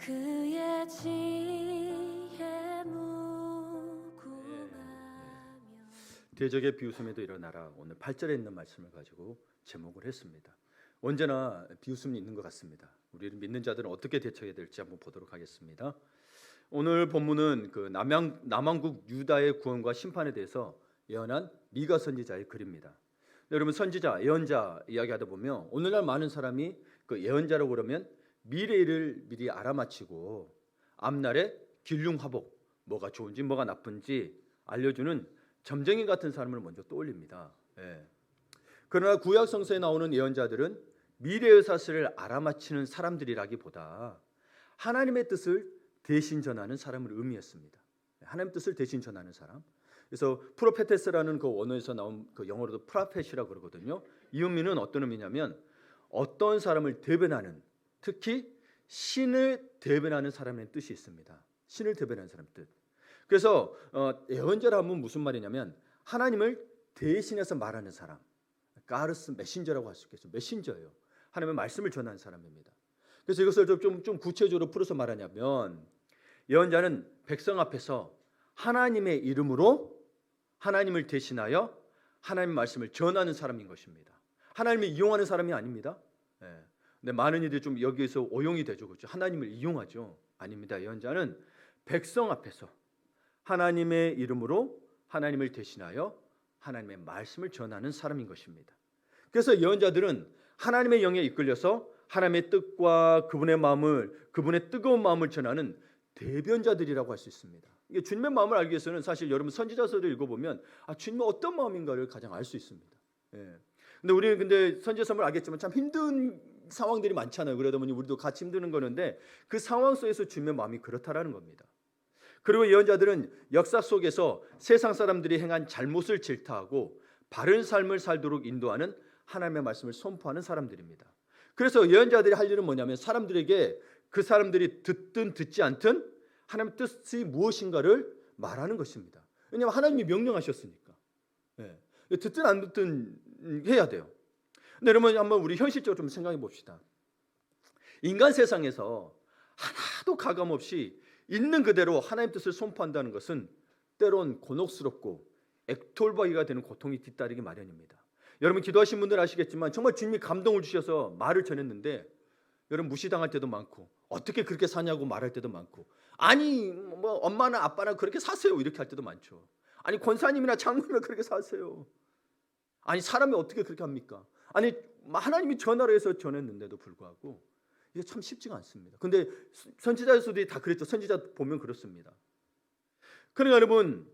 그의 지혜 무궁하며. 대적의 비웃음에도 일어나라. 오늘 8절에 있는 말씀을 가지고 제목을 했습니다. 언제나 비웃음이 있는 것 같습니다. 우리를 믿는 자들은 어떻게 대처해야 될지 한번 보도록 하겠습니다. 오늘 본문은 그 남왕국 유다의 구원과 심판에 대해서 예언한 미가 선지자의 글입니다. 여러분, 선지자, 예언자 이야기하다 보면 오늘날 많은 사람이 그 예언자라고 그러면 미래를 미리 알아맞히고 앞날에 길흉화복, 뭐가 좋은지 뭐가 나쁜지 알려주는 점쟁이 같은 사람을 먼저 떠올립니다. 그러나 구약 성서에 나오는 예언자들은 미래의 사실을 알아맞히는 사람들이라기보다 하나님의 뜻을 대신 전하는 사람을 의미했습니다. 하나님의 뜻을 대신 전하는 사람. 그래서 프로페테스라는 그 원어에서 나온 그 영어로도 프라펫이라고 그러거든요. 이 의미는 어떤 의미냐면 어떤 사람을 대변하는, 특히 신을 대변하는 사람의 뜻이 있습니다. 신을 대변하는 사람의 뜻. 그래서 예언자라 하면 무슨 말이냐면 하나님을 대신해서 말하는 사람. 가르스 메신저라고 할 수 있겠죠. 메신저예요. 하나님의 말씀을 전하는 사람입니다. 그래서 이것을 좀 구체적으로 풀어서 말하냐면 예언자는 백성 앞에서 하나님의 이름으로 하나님을 대신하여 하나님의 말씀을 전하는 사람인 것입니다. 하나님을 이용하는 사람이 아닙니다. 근데 많은 이들이 좀 여기에서 오용이 되죠. 그렇죠? 하나님을 이용하죠. 아닙니다. 예언자는 백성 앞에서 하나님의 이름으로 하나님을 대신하여 하나님의 말씀을 전하는 사람인 것입니다. 그래서 예언자들은 하나님의 영에 이끌려서 하나님의 뜻과 그분의 뜨거운 마음을 전하는 대변자들이라고 할 수 있습니다. 이게 주님의 마음을 알기 위해서는 사실 여러분 선지자서를 읽어보면 주님의 어떤 마음인가를 가장 알 수 있습니다. 근데 우리는 선지자서를 알겠지만 참 힘든 상황들이 많잖아요. 그러다 보니 우리도 같이 힘드는 거는데 그 상황 속에서 주님의 마음이 그렇다라는 겁니다. 그리고 예언자들은 역사 속에서 세상 사람들이 행한 잘못을 질타하고 바른 삶을 살도록 인도하는 하나님의 말씀을 선포하는 사람들입니다. 그래서 예언자들이 할 일은 뭐냐면 사람들에게 그 사람들이 듣든 듣지 않든 하나님의 뜻이 무엇인가를 말하는 것입니다. 왜냐하면 하나님이 명령하셨으니까. 듣든 안 듣든 해야 돼요. 근데 여러분 한번 우리 현실적으로 좀 생각해 봅시다. 인간 세상에서 하나도 가감 없이 있는 그대로 하나님 뜻을 선포한다는 것은 때론 곤혹스럽고 액톨바이가 되는 고통이 뒤따르기 마련입니다. 여러분 기도하신 분들 아시겠지만 정말 주님이 감동을 주셔서 말을 전했는데 여러분 무시당할 때도 많고 어떻게 그렇게 사냐고 말할 때도 많고 아니 뭐 엄마나 아빠나 그렇게 사세요 이렇게 할 때도 많죠. 아니 권사님이나 장로님이나 그렇게 사세요. 아니 사람이 어떻게 그렇게 합니까? 아니 하나님이 전화로 해서 전했는데도 불구하고 이게 참 쉽지가 않습니다. 근데 선지자들이 다 그랬죠. 선지자 보면 그렇습니다. 그러니까 여러분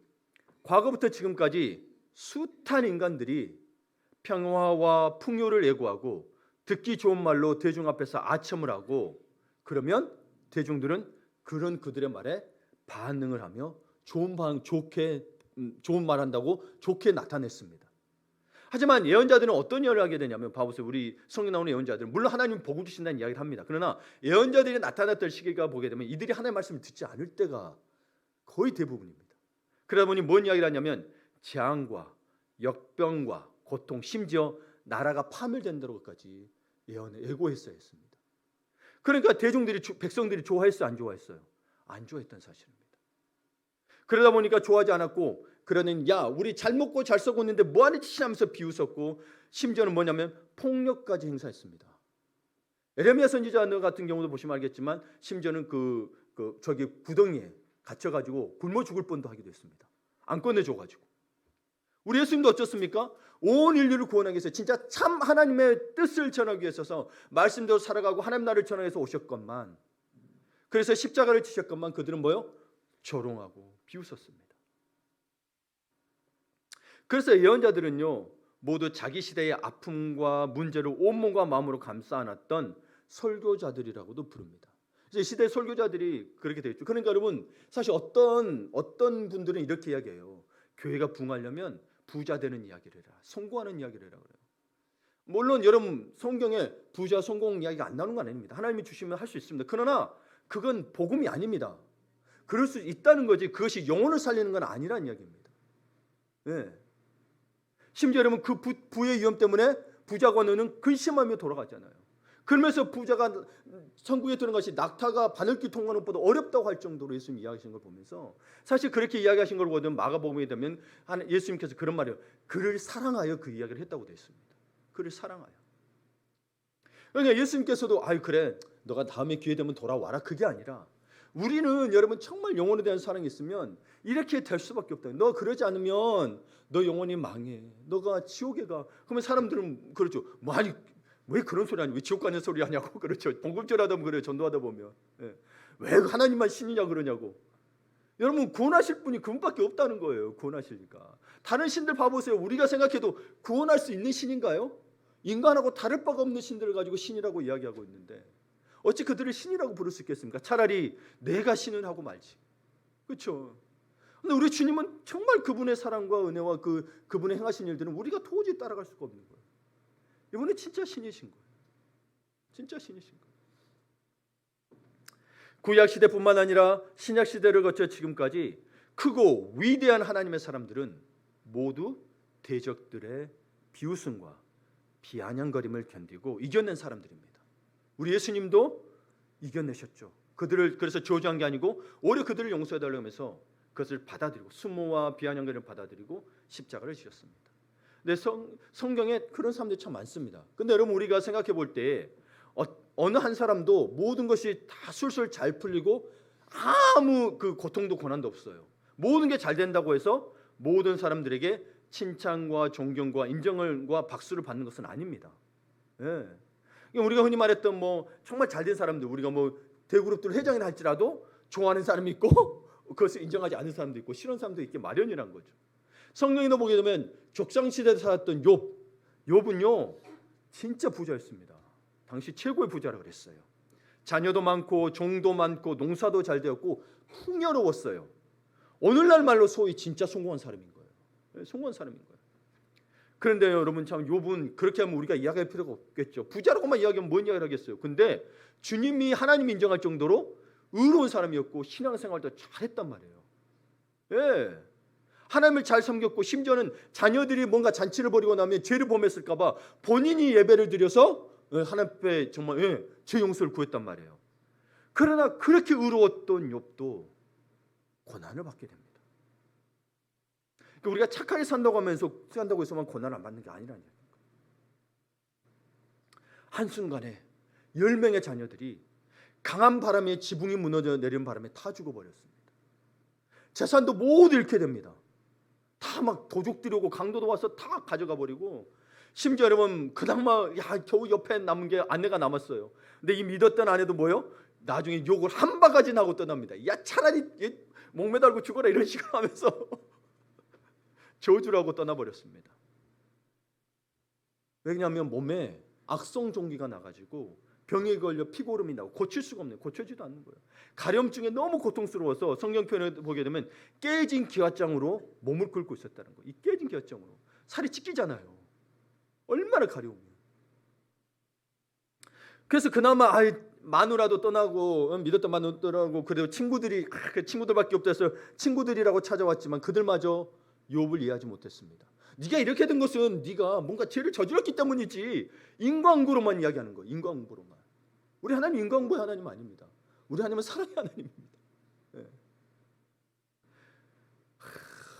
과거부터 지금까지 숱한 인간들이 평화와 풍요를 예고하고 듣기 좋은 말로 대중 앞에서 아첨을 하고 그러면 대중들은 그런 그들의 말에 반응을 하며 좋은 말한다고 좋게 나타냈습니다. 하지만 예언자들은 어떤 예언을 하게 되냐면 봐보세요. 우리 성경에 나오는 예언자들은 물론 하나님 복을 주신다는 이야기를 합니다. 그러나 예언자들이 나타났던 시기가 보게 되면 이들이 하나님의 말씀을 듣지 않을 때가 거의 대부분입니다. 그러다 보니 뭔 이야기를 하냐면 재앙과 역병과 고통 심지어 나라가 파멸된다고까지 예고했어야 했습니다. 그러니까 백성들이 좋아했어요? 안 좋아했어요? 안 좋아했던 사실입니다. 그러다 보니까 좋아하지 않았고 그러는 우리 잘 먹고 잘 쓰고 있는데 뭐하는 짓이냐 하면서 비웃었고 심지어는 뭐냐면 폭력까지 행사했습니다. 에레미야 선지자 같은 경우도 보시면 알겠지만 심지어는 저기 구덩이에 갇혀가지고 굶어 죽을 뻔도 하기도 했습니다. 안 꺼내줘가지고. 우리 예수님도 어쩌습니까? 온 인류를 구원하기 위해서 진짜 참 하나님의 뜻을 전하기 위해서 말씀대로 살아가고 하나님 나라를 전하기 위해서 오셨건만 그래서 십자가를 지셨건만 그들은 뭐요? 조롱하고 비웃었습니다. 그래서 예언자들은요 모두 자기 시대의 아픔과 문제를 온몸과 마음으로 감싸 안았던 설교자들이라고도 부릅니다. 이제 시대 설교자들이 그렇게 되어 있죠. 그러니까 여러분 사실 어떤 분들은 이렇게 이야기해요. 교회가 부흥하려면 부자 되는 이야기를 해라. 성공하는 이야기를 해라 그래요. 물론 여러분 성경에 부자 성공 이야기가 안 나오는 건 아닙니다. 하나님이 주시면 할 수 있습니다. 그러나 그건 복음이 아닙니다. 그럴 수 있다는 거지 그것이 영혼을 살리는 건 아니라는 이야기입니다. 심지어 여러분 그 부의 위험 때문에 부자관원은 근심하며 돌아갔잖아요. 그러면서 부자가 천국에 드는 것이 낙타가 바늘길 통과하는 것보다 어렵다고 할 정도로 예수님 이야기하신 걸 보면서 사실 그렇게 이야기하신 걸 보면 마가복음에 되면 예수님께서 그런 말이에요. 그를 사랑하여 그 이야기를 했다고 되어 있습니다. 그를 사랑하여. 그러니까 예수님께서도 그래 너가 다음에 기회 되면 돌아와라 그게 아니라 우리는 여러분 정말 영혼에 대한 사랑이 있으면 이렇게 될 수밖에 없다. 너 그러지 않으면 너 영혼이 망해. 너가 지옥에 가. 그러면 사람들은 그렇죠. 아니 왜 그런 소리 하냐? 왜 지옥 가는 소리 하냐고 그렇죠. 복음전하다 보면 그래요. 전도하다 보면 왜 하나님만 신이냐 그러냐고. 여러분 구원하실 분이 그분밖에 없다는 거예요. 구원하시니까. 다른 신들 봐보세요. 우리가 생각해도 구원할 수 있는 신인가요? 인간하고 다를 바가 없는 신들을 가지고 신이라고 이야기하고 있는데 어찌 그들을 신이라고 부를 수 있겠습니까? 차라리 내가 신은 하고 말지. 그렇죠? 근데 우리 주님은 정말 그분의 사랑과 은혜와 그분의 행하신 일들은 우리가 도저히 따라갈 수가 없는 거예요. 이분은 진짜 신이신 거예요. 진짜 신이신 거예요. 구약 시대뿐만 아니라 신약 시대를 거쳐 지금까지 크고 위대한 하나님의 사람들은 모두 대적들의 비웃음과 비아냥거림을 견디고 이겨낸 사람들입니다. 우리 예수님도 이겨내셨죠. 그들을 그래서 저주한 게 아니고 오히려 그들을 용서해달라고 하면서 그것을 받아들이고 수모와 비아냥거림을 받아들이고 십자가를 지셨습니다. 근데 성경에 그런 사람들이 참 많습니다. 근데 여러분 우리가 생각해 볼 때 어느 한 사람도 모든 것이 다 술술 잘 풀리고 아무 그 고통도 고난도 없어요. 모든 게 잘 된다고 해서 모든 사람들에게 칭찬과 존경과 인정과 박수를 받는 것은 아닙니다. 예. 우리가 흔히 말했던 정말 잘된 사람들 우리가 대그룹들 회장이라 할지라도 좋아하는 사람이 있고 그것을 인정하지 않는 사람도 있고 싫은 사람도 있게 마련이란 거죠. 성경에도 보게 되면 족장시대에 살았던 욥은요 진짜 부자였습니다. 당시 최고의 부자라 그랬어요. 자녀도 많고 종도 많고 농사도 잘 되었고 풍요로웠어요. 오늘날 말로 소위 진짜 성공한 사람인 거예요. 성공한 사람인 거예요. 그런데 여러분 참 욥은 그렇게 하면 우리가 이야기할 필요가 없겠죠. 부자라고만 이야기하면 뭔 이야기를 하겠어요. 근데 주님이 하나님 인정할 정도로 의로운 사람이었고 신앙생활도 잘했단 말이에요. 예. 하나님을 잘 섬겼고 심지어는 자녀들이 뭔가 잔치를 벌이고 나면 죄를 범했을까 봐 본인이 예배를 드려서 하나님 앞에 정말 죄 용서를 구했단 말이에요. 그러나 그렇게 의로웠던 욥도 고난을 받게 됩니다. 그러니까 우리가 착하게 산다고 해서만 고난을 안 받는 게 아니라는 거예요. 한순간에 10명의 자녀들이 강한 바람에 지붕이 무너져 내리는 바람에 다 죽어버렸습니다. 재산도 모두 잃게 됩니다. 다 막 도둑들이 오고 강도도 와서 다 가져가 버리고 심지어 여러분 그나마 겨우 옆에 남은 게 아내가 남았어요. 근데 이 믿었던 아내도 나중에 욕을 한 바가지 나고 떠납니다. 차라리 목매달고 죽어라 이런 식으로 하면서 저주라고 떠나버렸습니다. 왜냐하면 몸에 악성 종기가 나가지고 병에 걸려 피고름이 나고 고칠 수가 없네요. 고쳐지도 않는 거예요. 가려움증에 너무 고통스러워서 성경 표현을 보게 되면 깨진 기와장으로 몸을 긁고 있었다는 거예요. 이 깨진 기와장으로 살이 찢기잖아요. 얼마나 가려우면. 그래서 그나마 마누라도 떠나고 믿었던 마누라 떠나고 그래도 친구들밖에 없다 해서 친구들이라고 찾아왔지만 그들마저 욥을 이해하지 못했습니다. 네가 이렇게 된 것은 네가 뭔가 죄를 저질렀기 때문이지 인과응보로만 이야기하는 거예요. 인과응보로만. 우리 하나님 인과응보의 하나님 아닙니다. 우리 하나님은 사랑의 하나님입니다.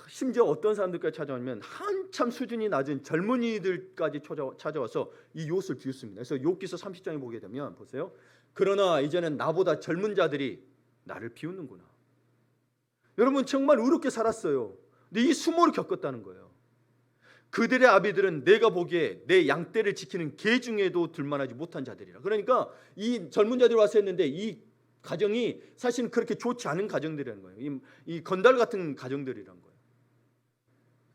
심지어 어떤 사람들까지 찾아오면 한참 수준이 낮은 젊은이들까지 찾아와서 이 욥을 비웃습니다. 그래서 욥기서 30장에 보게 되면 보세요. 그러나 이제는 나보다 젊은 자들이 나를 비웃는구나. 여러분 정말 의롭게 살았어요. 근데 이 수모를 겪었다는 거예요. 그들의 아비들은 내가 보기에 내 양떼를 지키는 개 중에도 들만하지 못한 자들이라. 그러니까 이 젊은 자들이 와서 했는데 이 가정이 사실은 그렇게 좋지 않은 가정들이라는 거예요. 이 건달 같은 가정들이란 거예요.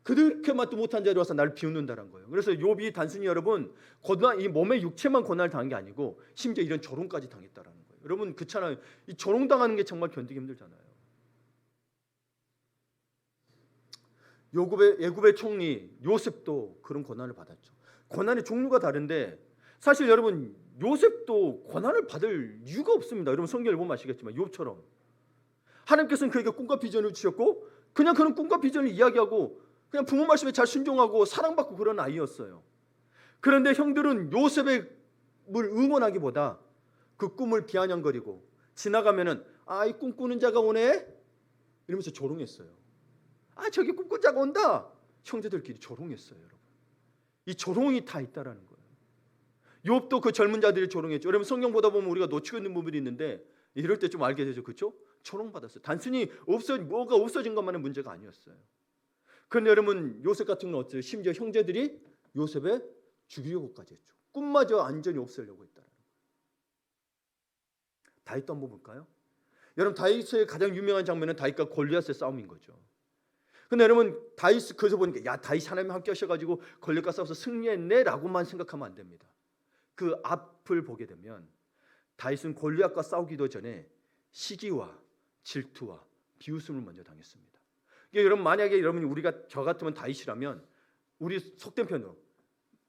그렇게만 또 못한 자들이 와서 나를 비웃는다는 거예요. 그래서 욥이 단순히 여러분 이 몸의 육체만 고난을 당한 게 아니고 심지어 이런 조롱까지 당했다라는 거예요. 여러분 그렇잖아요. 이 조롱당하는 게 정말 견디기 힘들잖아요. 애굽의 총리 요셉도 그런 고난을 받았죠. 고난의 종류가 다른데 사실 여러분 요셉도 고난을 받을 이유가 없습니다. 여러분 성경을 보면 아시겠지만 욥처럼 하나님께서는 그에게 꿈과 비전을 주셨고 그냥 그런 꿈과 비전을 이야기하고 그냥 부모 말씀에 잘 순종하고 사랑받고 그런 아이였어요. 그런데 형들은 요셉의 응원하기보다 그 꿈을 비아냥거리고 지나가면은 이 꿈꾸는 자가 오네 이러면서 조롱했어요. 저기 꿈꾸는 자가 온다. 형제들끼리 조롱했어요, 여러분. 이 조롱이 다 있다라는 거예요. 욥도 그 젊은 자들이 조롱했죠. 여러분 성경 보다 보면 우리가 놓치고 있는 부분이 있는데 이럴 때 좀 알게 되죠, 그렇죠? 조롱받았어요. 단순히 뭐가 없어진 것만의 문제가 아니었어요. 그런데 여러분 요셉 같은 건 어때요? 심지어 형제들이 요셉을 죽이려고까지 했죠. 꿈마저 완전히 없애려고 했다는 거예요. 다윗도 한번 볼까요? 여러분 다윗의 가장 유명한 장면은 다윗과 골리앗의 싸움인 거죠. 근데 여러분 다윗 그래서 보니까 다윗 하나님 함께 하셔가지고 골리앗과 싸워서 승리했네라고만 생각하면 안 됩니다. 그 앞을 보게 되면 다윗은 골리앗과 싸우기도 전에 시기와 질투와 비웃음을 먼저 당했습니다. 그러니까 여러분 만약에 여러분이 저 같으면 다윗이라면 우리 속된 편으로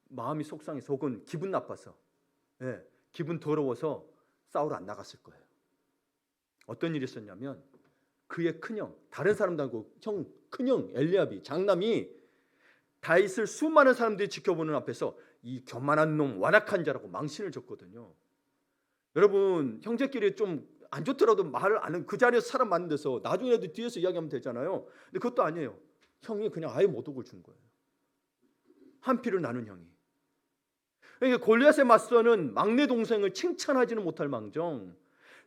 마음이 속상해서 혹은 기분 나빠서 기분 더러워서 싸우러 안 나갔을 거예요. 어떤 일이 있었냐면 그의 큰형, 다른 사람도 아니고 큰형 엘리압이 장남이 다윗을 수많은 사람들이 지켜보는 앞에서 이 교만한 놈 완악한 자라고 망신을 줬거든요. 여러분 형제끼리 좀 안 좋더라도 말을 안 하는 그 자리에서 사람 많은 데서 나중에라도 뒤에서 이야기하면 되잖아요. 근데 그것도 아니에요. 형이 그냥 아예 모독을 준 거예요. 한 피를 나눈 형이. 그러니까 골리앗에 맞서는 막내 동생을 칭찬하지는 못할 망정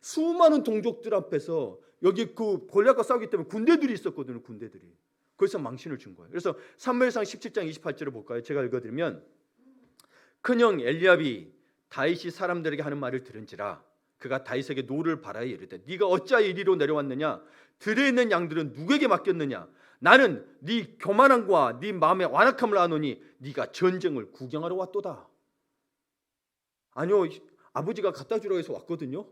수많은 동족들 앞에서 여기 그 골리앗과 싸우기 때문에 군대들이 있었거든요. 군대들이. 그래서 망신을 준 거예요. 그래서 사무엘상 17장 28절을 볼까요? 제가 읽어드리면 큰형 엘리압이 다윗이 사람들에게 하는 말을 들은지라 그가 다윗에게 노를 바라에 이르되 네가 어찌하여 이리로 내려왔느냐 들에 있는 양들은 누구에게 맡겼느냐 나는 네 교만함과 네 마음의 완악함을 아노니 네가 전쟁을 구경하러 왔도다. 아니요, 아버지가 갖다 주라고 해서 왔거든요.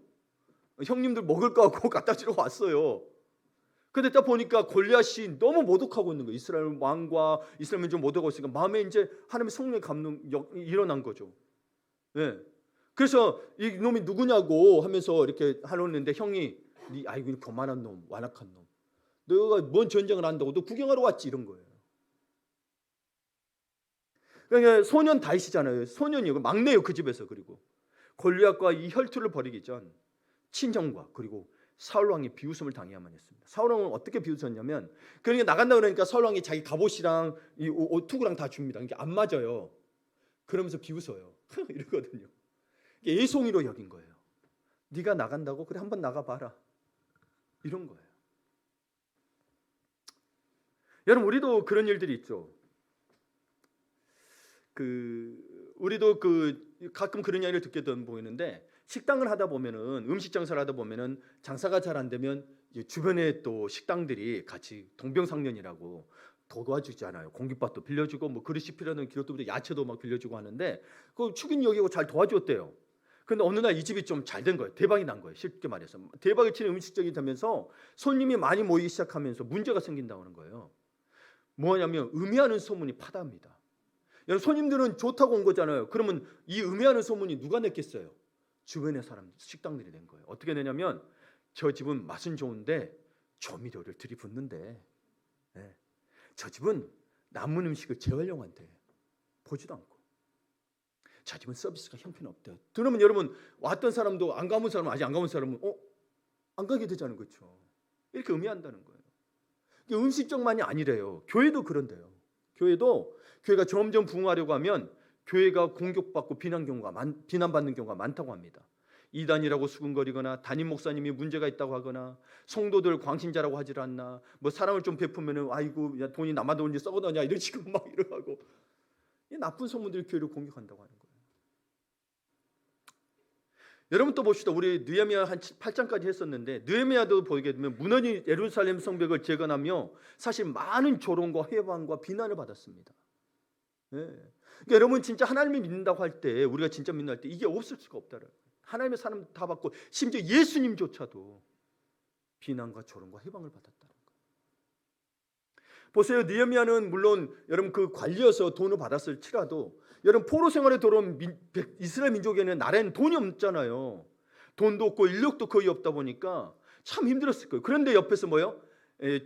형님들 먹을 거 갖고 갖다 주러 왔어요. 근데 딱 보니까 골리앗이 너무 모독하고 있는 거예요. 이스라엘 왕과 이스라엘 민족 모독하고 있으니까 마음에 이제 하나님의 성령의 감동 일어난 거죠. 그래서 이 놈이 누구냐고 하면서 이렇게 하려는데 형이 아이고 교만한 놈, 완악한 놈. 너가 뭔 전쟁을 한다고 너 구경하러 왔지 이런 거예요. 그러니까 소년 다윗이잖아요. 소년이고 막내요 그 집에서. 그리고 골리앗과 이 혈투를 벌이기 전 친정과 그리고 사울 왕이 비웃음을 당해야만 했습니다. 사울 왕은 어떻게 비웃었냐면 그러니까 나간다 그러니까 사울 왕이 자기 갑옷이랑 이 투구랑 다 줍니다. 그러니까 안 맞아요. 그러면서 비웃어요. 이러거든요. 예송이로 여긴 거예요. 네가 나간다고? 그래 한번 나가봐라. 이런 거예요. 여러분 우리도 그런 일들이 있죠. 우리도 가끔 그런 이야기를 듣게 보이는데 식당을 하다 보면은 음식 장사를 하다 보면은 장사가 잘 안 되면 주변에 또 식당들이 같이 동병상련이라고 도와주잖아요. 공깃밥도 빌려주고 뭐 그릇이 필요한 기록도 야채도 막 빌려주고 하는데 그 축인 여기고 잘 도와줬대요. 근데 어느 날 이 집이 좀 잘 된 거예요. 대박이 난 거예요. 쉽게 말해서 대박이 치는 음식점이 되면서 손님이 많이 모이기 시작하면서 문제가 생긴다고 하는 거예요. 뭐냐면 음해하는 소문이 파다합니다. 손님들은 좋다고 온 거잖아요. 그러면 이 음해하는 소문이 누가 냈겠어요? 주변의 사람, 식당들이 낸 거예요. 어떻게 내냐면 저 집은 맛은 좋은데 조미료를 들이붓는데 저 집은 남은 음식을 재활용한대. 보지도 않고. 저 집은 서비스가 형편없대요. 그러면 여러분 왔던 사람도 안 가본 사람은 아직 안 가본 사람은 안 가게 되잖아요. 그렇죠? 이렇게 음해한다는 거예요. 음식점만이 아니래요. 교회도 그런데요. 교회가 점점 부흥하려고 하면 교회가 공격받고 비난받는 경우가 많다고 합니다. 이단이라고 수군거리거나 담임 목사님이 문제가 있다고 하거나 성도들 광신자라고 하질 않나 뭐 사랑을 좀 베푸면은 아이고 야, 돈이 남아 돈이 썩어나냐 이런 식으로 막 이러고 이 나쁜 소문들이 교회를 공격한다고 하는 거예요. 여러분 또 봅시다. 우리 느헤미야 한 8장까지 했었는데 느헤미야도 보게 되면 무너진 예루살렘 성벽을 재건하며 사실 많은 조롱과 회방과 비난을 받았습니다. 그러니까 여러분 진짜 하나님을 믿는다고 할 때 우리가 진짜 믿는다 할 때 이게 없을 수가 없다는 거예요. 하나님의 사람 다 받고 심지어 예수님조차도 비난과 조롱과 해방을 받았다는 거예요. 보세요. 느헤미야는 물론 여러분 그 관리여서 돈을 받았을지라도 여러분 포로 생활에 들어온 이스라엘 민족에는 나라에는 돈이 없잖아요. 돈도 없고 인력도 거의 없다 보니까 참 힘들었을 거예요. 그런데 옆에서 뭐요?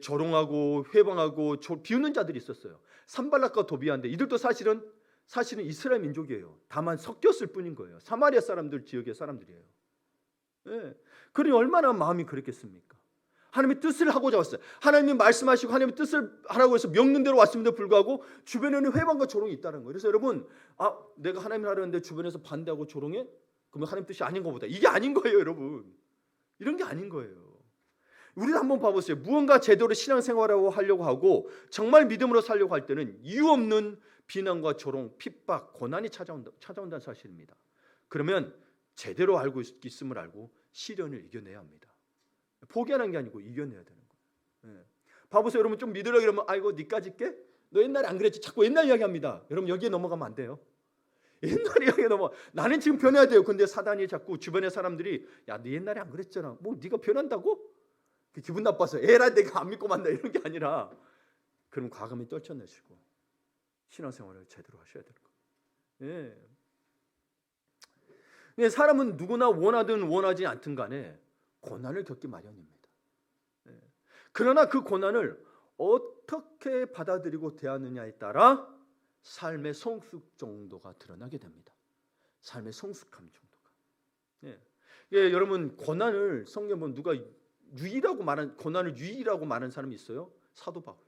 조롱하고 회방하고 비웃는 자들이 있었어요. 산발락과 도비아인데 이들도 사실은 사실은 이스라엘 민족이에요. 다만 섞였을 뿐인 거예요. 사마리아 사람들 지역의 사람들이에요. 예. 그러니 얼마나 마음이 그랬겠습니까? 하나님의 뜻을 하고자 왔어요. 하나님이 말씀하시고 하나님의 뜻을 하라고 해서 명령 대로 왔음에도 불구하고 주변에는 회방과 조롱이 있다는 거예요. 그래서 여러분, 내가 하나님을 하려는데 주변에서 반대하고 조롱해? 그러면 하나님 뜻이 아닌 것보다 이게 아닌 거예요, 여러분. 이런 게 아닌 거예요. 우리도 한번 봐보세요. 무언가 제대로 신앙생활을 하려고 하고 정말 믿음으로 살려고 할 때는 이유 없는 비난과 조롱, 핍박, 고난이 찾아온다는 사실입니다. 그러면 제대로 알고 있음을 알고 시련을 이겨내야 합니다. 포기하는 게 아니고 이겨내야 되는 거예요. 봐보세요. 여러분, 좀 믿으려고 그러면 아이고 니까짓 게? 너 옛날에 안 그랬지? 자꾸 옛날 이야기합니다. 여러분, 여기에 넘어가면 안 돼요. 옛날 이야기에 나는 지금 변해야 돼요. 근데 사단이 자꾸 주변의 사람들이 야, 네 옛날에 안 그랬잖아. 뭐 네가 변한다고? 기분 나빠서 에라 내가 안 믿고 만다 이런 게 아니라, 그럼 과감히 떨쳐내시고 신앙생활을 제대로 하셔야 되는 거예요. 예. 사람은 누구나 원하든 원하지 않든 간에 고난을 겪기 마련입니다. 그러나 그 고난을 어떻게 받아들이고 대하느냐에 따라 삶의 성숙 정도가 드러나게 됩니다. 삶의 성숙함 정도가. 여러분, 고난을 성경 보면 누가 고난을 유의라고 말하는 사람이 있어요? 사도 바울.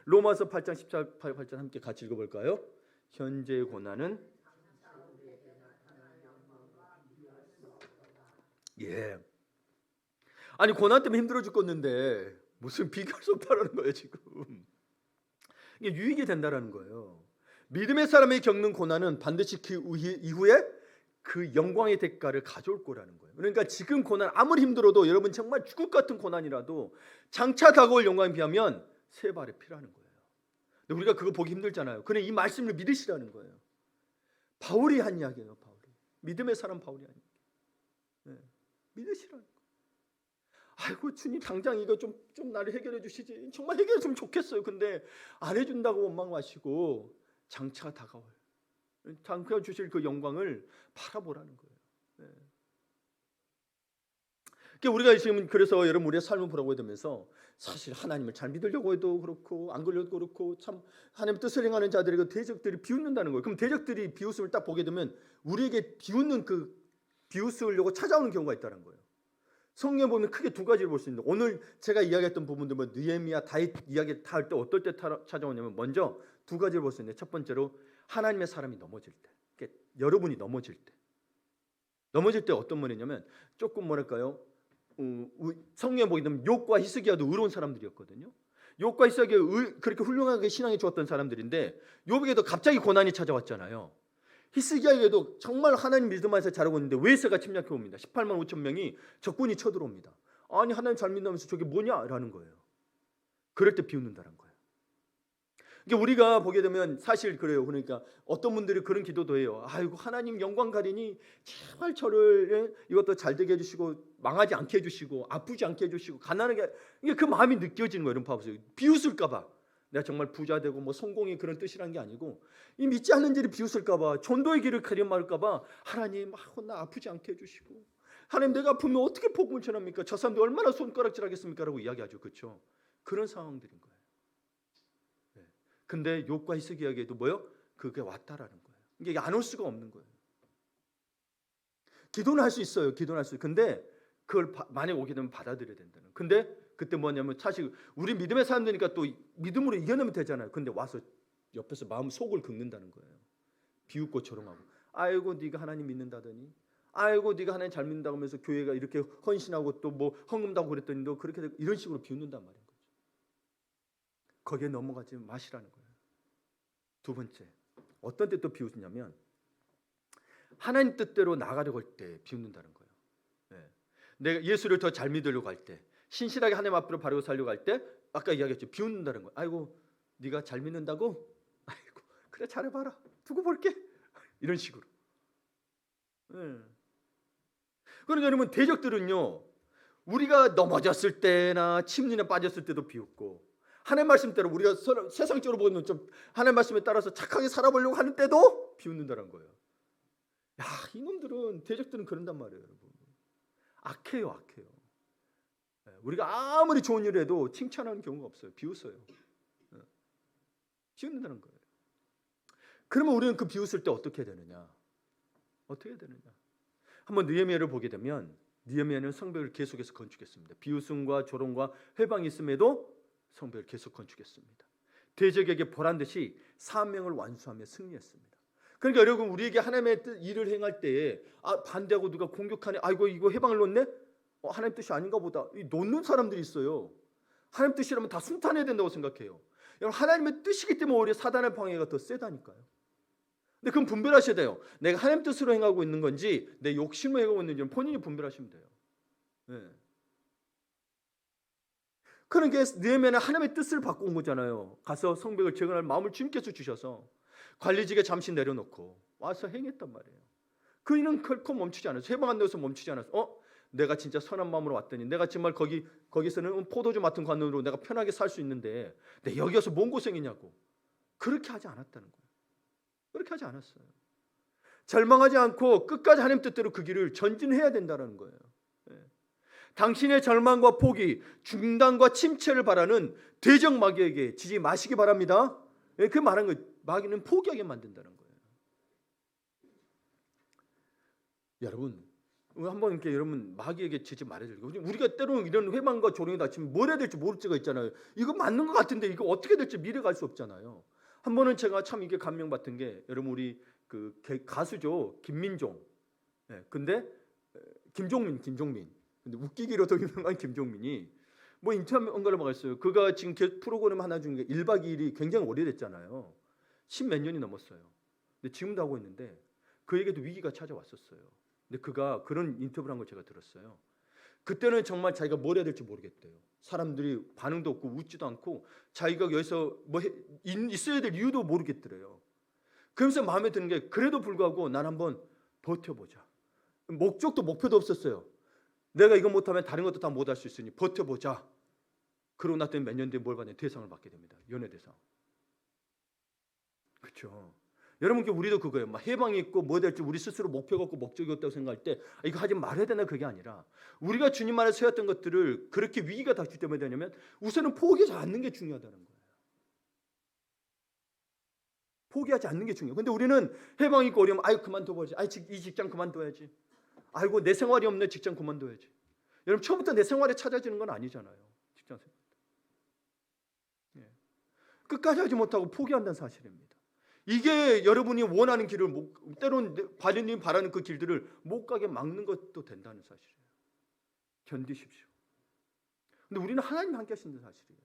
로마서 8장 18절 함께 같이 읽어볼까요? 현재의 고난은 아니 고난 때문에 힘들어 죽겠는데 무슨 비교할 수 없다라는 거예요 지금. 이게 유익이 된다라는 거예요. 믿음의 사람이 겪는 고난은 반드시 그 이후에 그 영광의 대가를 가져올 거라는 거예요. 그러니까 지금 고난 아무리 힘들어도 여러분 정말 죽을 것 같은 고난이라도 장차 다가올 영광에 비하면 세 발의 피라는 거예요. 근데 우리가 그거 보기 힘들잖아요. 그래 이 말씀을 믿으시라는 거예요. 바울이 한 이야기예요. 바울이. 믿음의 사람 바울이 한 이야기. 믿으시라는 거예요. 아이고 주님 당장 이거 좀 나를 해결해 주시지. 정말 해결해 주면 좋겠어요. 근데 안 해준다고 원망하시고 장차 다가올 장차 주실 그 영광을 바라보라는 거예요. 그러니까 우리가 지금 그래서 여러분 우리의 삶을 보라고 되면서 사실 하나님을 잘 믿으려고 해도 그렇고 안 그래도 그렇고 참 하나님 뜻을 행하는 자들에게 대적들이 비웃는다는 거예요. 그럼 대적들이 비웃음을 딱 보게 되면 우리에게 비웃으려고 찾아오는 경우가 있다는 거예요. 성경에 보면 크게 두 가지를 볼 수 있는데 오늘 제가 이야기했던 부분들 뭐 느헤미야 다윗 이야기 다 할 때 어떨 때 찾아오냐면 먼저 두 가지를 볼 수 있는데 첫 번째로 하나님의 사람이 넘어질 때, 그러니까 여러분이 넘어질 때 어떤 말이냐면 조금 뭐랄까요? 성경에 보게 되면 욥과 히스기야도 의로운 사람들이었거든요. 욥과 히스기야 그렇게 훌륭하게 신앙이 좋았던 사람들인데 욥에게도 갑자기 고난이 찾아왔잖아요. 히스기야에게도 정말 하나님 믿음 안에서 자라고 있는데 외세가 침략해 옵니다. 18만 5천 명이 적군이 쳐들어옵니다. 아니 하나님 잘 믿는다면서 저게 뭐냐라는 거예요. 그럴 때 비웃는다는 거예요. 그러니까 우리가 보게 되면 사실 그래요. 그러니까 어떤 분들이 그런 기도도 해요. 아이고 하나님 영광 가리니 제발 저를 이것도 잘 되게 해주시고 망하지 않게 해주시고 아프지 않게 해주시고 가난하게 이게 그 마음이 느껴지는 거예요. 여러분 봐보세요. 비웃을까봐 내가 정말 부자 되고 뭐 성공이 그런 뜻이란 게 아니고 이 믿지 않는 자들이 비웃을까봐 전도의 길을 가림할까봐 하나님 나 아프지 않게 해주시고 하나님 내가 아프면 어떻게 복음을 전합니까? 저 사람들 얼마나 손가락질하겠습니까? 라고 이야기하죠. 그렇죠? 그런 상황들인 거예요. 근데 욥과 히스기야에게도 뭐요? 그게 왔다라는 거예요. 이게 안 올 수가 없는 거예요. 기도는 할 수 있어요. 기도는 할 수. 근데 그걸 만약 오게 되면 받아들여야 된다는. 근데 그때 뭐냐면 사실 우리 믿음의 사람들이니까 또 믿음으로 이겨내면 되잖아요. 근데 와서 옆에서 마음 속을 긁는다는 거예요. 비웃고 조롱하고. 아이고 네가 하나님 믿는다더니. 아이고 네가 하나님 잘 믿는다고 하면서 교회가 이렇게 헌신하고 또 뭐 헌금다고 그랬더니 너 그렇게 되고 이런 식으로 비웃는단 말이에요. 거기에 넘어가지 마시라는 거예요. 두 번째, 어떤 때 또 비웃냐면 하나님 뜻대로 나가려고 할 때 비웃는다는 거예요. 내가 예수를 더 잘 믿으려고 할 때, 신실하게 하나님 앞으로 바르고 살려고 할 때, 아까 이야기했죠. 비웃는다는 거예요. 아이고, 네가 잘 믿는다고? 아이고, 그래 잘해봐라. 두고 볼게. 이런 식으로. 그러니까 여러분 대적들은요, 우리가 넘어졌을 때나 침륜에 빠졌을 때도 비웃고. 하나님 말씀대로 우리가 세상적으로 보는 좀 하나님 말씀에 따라서 착하게 살아보려고 하는 때도 비웃는다는 거예요. 야, 이놈들은 대적들은 그런단 말이에요, 여러분. 악해요. 우리가 아무리 좋은 일을 해도 칭찬하는 경우가 없어요. 비웃어요. 비웃는다는 거예요. 그러면 우리는 그 비웃을 때 어떻게 되느냐? 어떻게 되느냐? 한번 느헤미야를 보게 되면 느헤미야는 성벽을 계속해서 건축했습니다. 비웃음과 조롱과 회방이 있음에도 성벽을 계속 건축했습니다. 대적에게 보란듯이 사명을 완수하며 승리했습니다. 그러니까 여러분, 우리에게 하나님의 일을 행할 때에 반대하고 누가 공격하네, 아이고 이거 해방을 놓네, 하나님 뜻이 아닌가 보다, 놓는 사람들이 있어요. 하나님 뜻이라면 다 순탄해야 된다고 생각해요. 여러분, 하나님의 뜻이기 때문에 오히려 사단의 방해가 더 세다니까요. 근데 그건 분별하셔야 돼요. 내가 하나님 뜻으로 행하고 있는 건지 내 욕심으로 행하고 있는지 본인이 분별하시면 돼요. 네. 그러니까 느헤미야는 하나님의 뜻을 바꾼 거잖아요. 가서 성벽을 재건할 마음을 주님께서 주셔서 관리직에 잠시 내려놓고 와서 행했단 말이에요. 그이는 결코 멈추지 않았어요. 해방 안 되어서 멈추지 않았어요. 내가 진짜 선한 마음으로 왔더니 내가 정말 거기서는 포도주 맡은 관원으로 내가 편하게 살 수 있는데 내 여기 와서 뭔 고생이냐고. 그렇게 하지 않았다는 거예요. 그렇게 하지 않았어요. 절망하지 않고 끝까지 하나님 뜻대로 그 길을 전진해야 된다는 거예요. 당신의 절망과 포기, 중단과 침체를 바라는 대적 마귀에게 지지 마시기 바랍니다. 그 말한 거, 마귀는 포기하게 만든다는 거예요. 여러분, 한번 이렇게 여러분 마귀에게 지지 말아야 돼요. 우리가 때로는 이런 회방과 조롱이 닥치면 뭘 해야 될지 모를 때가 있잖아요. 이거 맞는 것 같은데 이거 어떻게 될지 미래가 알 수 없잖아요. 한 번은 제가 참 이게 감명받은 게, 여러분 우리 그 가수죠, 김민종. 근데 김종민. 근데 웃기기로도 유명한 김종민이 뭐 인터뷰 언가를 봤어요. 그가 지금 프로그램 하나 중에 1박 2일이 굉장히 오래됐잖아요. 10몇 년이 넘었어요. 근데 지금도 하고 있는데 그에게도 위기가 찾아왔었어요. 근데 그가 그런 인터뷰를 한 걸 제가 들었어요. 그때는 정말 자기가 뭘 해야 될지 모르겠대요. 사람들이 반응도 없고 웃지도 않고 자기가 여기서 뭐 있어야 될 이유도 모르겠더래요. 그러면서 마음에 드는 게, 그래도 불구하고 난 한번 버텨보자. 목적도 목표도 없었어요. 내가 이거 못하면 다른 것도 다 못할 수 있으니 버텨보자. 그러고 났더니 몇 년 뒤에 뭘 받냐? 대상을 받게 됩니다. 연예대상. 그렇죠. 여러분께 우리도 그거예요. 막 해방이 있고 뭐 될지 우리 스스로 목표가 없고 목적이 없다고 생각할 때 이거 하지 말아야 되나, 그게 아니라 우리가 주님 안에 세웠던 것들을 그렇게 위기가 닥칠 때마다 되냐면 우선은 포기하지 않는 게 중요하다는 거예요. 포기하지 않는 게 중요해요. 근데 우리는 해방이 있고 어려우면 그만둬버리지. 이 직장 그만둬야지. 아이고 내 생활이 없네, 직장 그만둬야지. 여러분, 처음부터 내 생활에 찾아지는 건 아니잖아요. 직장 생활. 끝까지 하지 못하고 포기한다는 사실입니다. 이게 여러분이 원하는 길을 때로는 관리님 바라는 그 길들을 못 가게 막는 것도 된다는 사실이에요. 견디십시오. 근데 우리는 하나님이 함께 하신다는 사실이에요.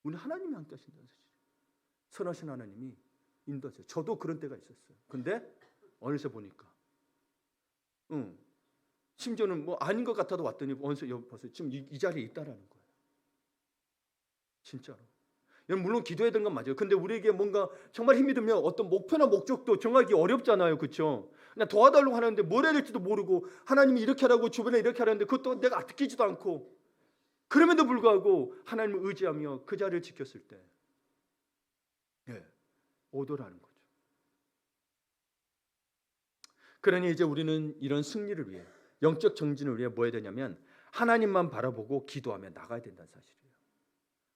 우리는 하나님이 함께 하신다는 사실이에요. 선하신 하나님이 인도하세요. 저도 그런 때가 있었어요. 근데 어느새 보니까 심지어는 뭐 아닌 것 같아도 왔더니 어느새 벌써 지금 이 자리에 있다라는 거예요. 진짜로. 물론 기도해야 되는 건 맞아요. 근데 우리에게 뭔가 정말 힘이 들면 어떤 목표나 목적도 정하기 어렵잖아요. 그렇죠? 그냥 도와달라고 하는데 뭘 해야 될지도 모르고, 하나님이 이렇게 하라고 주변에 이렇게 하라는데 그것도 내가 듣기지도 않고, 그럼에도 불구하고 하나님을 의지하며 그 자리를 지켰을 때 오더라는 거죠. 그러니 이제 우리는 이런 승리를 위해, 영적 정진을 위해 뭐 해야 되냐면 하나님만 바라보고 기도하며 나가야 된다는 사실이에요.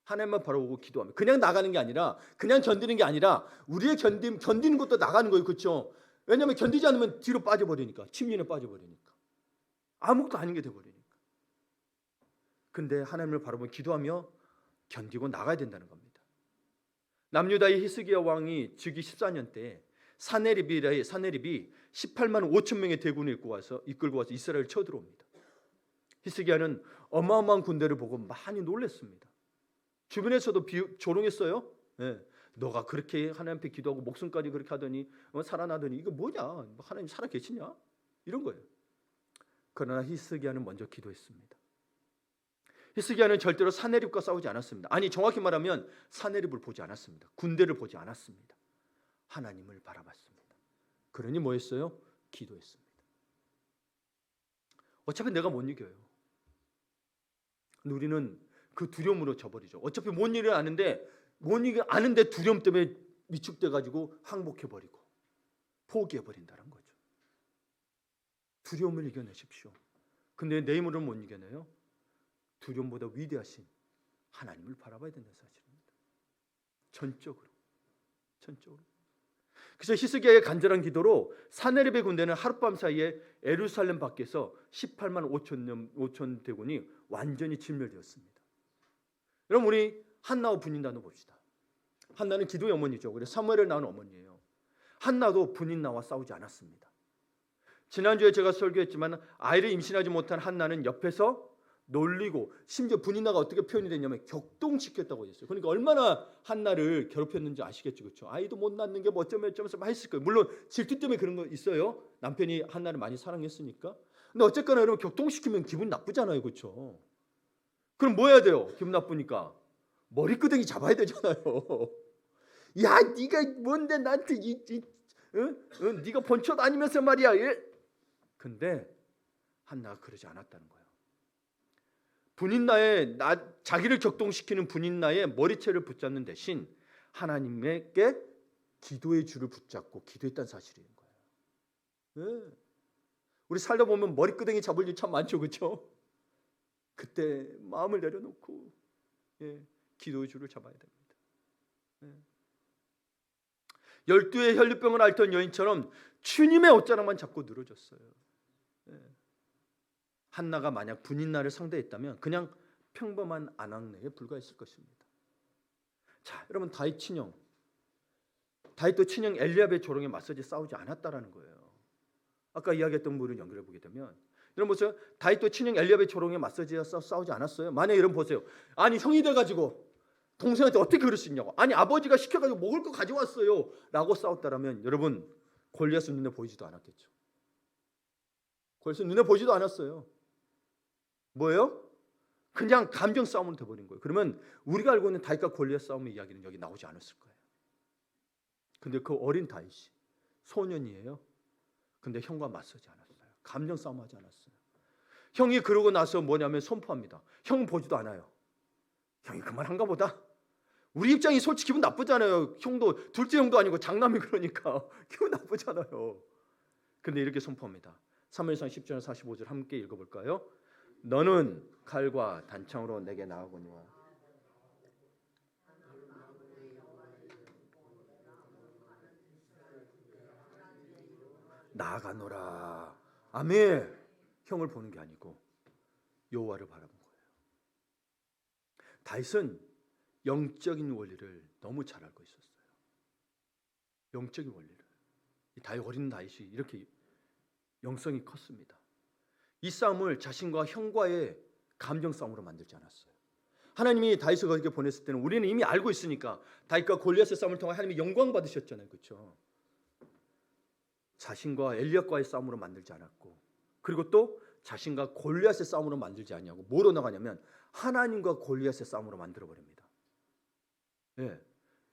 하나님만 바라보고 기도하며 그냥 나가는 게 아니라, 그냥 견디는 게 아니라 우리의 견디는 것도 나가는 거예요. 그렇죠? 왜냐하면 견디지 않으면 뒤로 빠져버리니까, 침륜에 빠져버리니까, 아무것도 아닌 게 돼버리니까. 근데 하나님을 바라보며 기도하며 견디고 나가야 된다는 겁니다. 남유다의 히스기야 왕이 즉위 14년 때 사네립이 18만 5천 명의 대군을 이끌고 와서 이스라엘을 쳐들어옵니다. 히스기야는 어마어마한 군대를 보고 많이 놀랐습니다. 주변에서도 조롱했어요. 너가 그렇게 하나님 앞에 기도하고 목숨까지 그렇게 하더니 살아나더니 이거 뭐냐? 하나님 살아 계시냐? 이런 거예요. 그러나 히스기야는 먼저 기도했습니다. 히스기야는 절대로 사네립과 싸우지 않았습니다. 아니, 정확히 말하면 사네립을 보지 않았습니다. 군대를 보지 않았습니다. 하나님을 바라봤습니다. 그러니 뭐 했어요? 기도했습니다. 어차피 내가 못 이겨요. 근데 우리는 그 두려움으로 져버리죠. 어차피 못 이기를 아는데 두려움 때문에 위축돼가지고 항복해버리고 포기해버린다는 거죠. 두려움을 이겨내십시오. 근데 내 힘으로는 못 이겨내요. 두려움보다 위대하신 하나님을 바라봐야 된다는 사실입니다. 전적으로. 그래서 히스기야의 간절한 기도로 사네립의 군대는 하룻밤 사이에 예루살렘 밖에서 18만 5천 대군이 완전히 진멸되었습니다. 여러분, 우리 한나와 분인나도 봅시다. 한나는 기도의 어머니죠. 그래서 사무엘을 낳은 어머니예요. 한나도 분인나와 싸우지 않았습니다. 지난주에 제가 설교했지만 아이를 임신하지 못한 한나는 옆에서 놀리고, 심지어 분인나가 어떻게 표현이 됐냐면 격동시켰다고 했어요. 그러니까 얼마나 한나를 괴롭혔는지 아시겠죠, 그렇죠? 아이도 못 낳는 게 뭐 어쩌면서 막 했을 거예요. 물론 질투 때문에 그런 거 있어요. 남편이 한나를 많이 사랑했으니까. 근데 어쨌거나 여러분, 격동시키면 기분 나쁘잖아요, 그렇죠? 그럼 뭐 해야 돼요? 기분 나쁘니까 머리끄댕이 잡아야 되잖아요. 야, 네가 뭔데 나한테 네가 본처도 아니면서 말이야. 근데 한나가 그러지 않았다는 거예요. 분인나의 자기를 격동시키는 분인나의 머리채를 붙잡는 대신 하나님께 기도의 줄을 붙잡고 기도했다는 사실인 거예요. 네. 우리 살다 보면 머리끄댕이 잡을 일 참 많죠, 그렇죠? 그때 마음을 내려놓고 기도의 줄을 잡아야 됩니다. 12의 혈류병을 앓던 여인처럼 주님의 옷자락만 잡고 늘어졌어요. 한나가 만약 분인나를 상대했다면 그냥 평범한 아낙네에 불과했을 것입니다. 자, 여러분, 다윗도 친형 엘리압의 조롱에 맞서지 싸우지 않았다라는 거예요. 아까 이야기했던 부분을 연결해 보게 되면, 여러분 보세요. 다윗도 친형 엘리압의 조롱에 맞서지 싸우지 않았어요. 만약에 여러분 보세요. 아니, 형이 돼가지고 동생한테 어떻게 그럴 수 있냐고. 아니, 아버지가 시켜가지고 먹을 거 가져왔어요 라고 싸웠다라면 여러분, 골리앗은 눈에 보이지도 않았겠죠. 골리앗은 눈에 보이지도 않았어요. 뭐예요? 그냥 감정 싸움으로 돼버린 거예요. 그러면 우리가 알고 있는 다윗과 골리앗 싸움의 이야기는 여기 나오지 않았을 거예요. 근데 그 어린 다윗이 소년이에요. 근데 형과 맞서지 않았어요. 감정 싸움하지 않았어요. 형이 그러고 나서 뭐냐면 선포합니다. 형은 보지도 않아요. 형이 그만한가 보다. 우리 입장이 솔직히 기분 나쁘잖아요. 형도 둘째 형도 아니고 장남이, 그러니까 기분 나쁘잖아요. 근데 이렇게 선포합니다. 사무엘상 10장 45절 함께 읽어볼까요? 너는 칼과 단창으로 내게 나아오거니와 나아가노라. 아멘. 형을 보는 게 아니고 여호와를 바라본 거예요. 다윗은 영적인 원리를 너무 잘 알고 있었어요. 영적인 원리를. 다윗, 어린 다윗이 이렇게 영성이 컸습니다. 이 싸움을 자신과 형과의 감정 싸움으로 만들지 않았어요. 하나님이 다윗을 거기에 보냈을 때는 우리는 이미 알고 있으니까 다윗과 골리앗의 싸움을 통해 하나님이 영광 받으셨잖아요, 그렇죠? 자신과 엘리압과의 싸움으로 만들지 않았고, 그리고 또 자신과 골리앗의 싸움으로 만들지 않냐고 뭐로 나가냐면 하나님과 골리앗의 싸움으로 만들어 버립니다.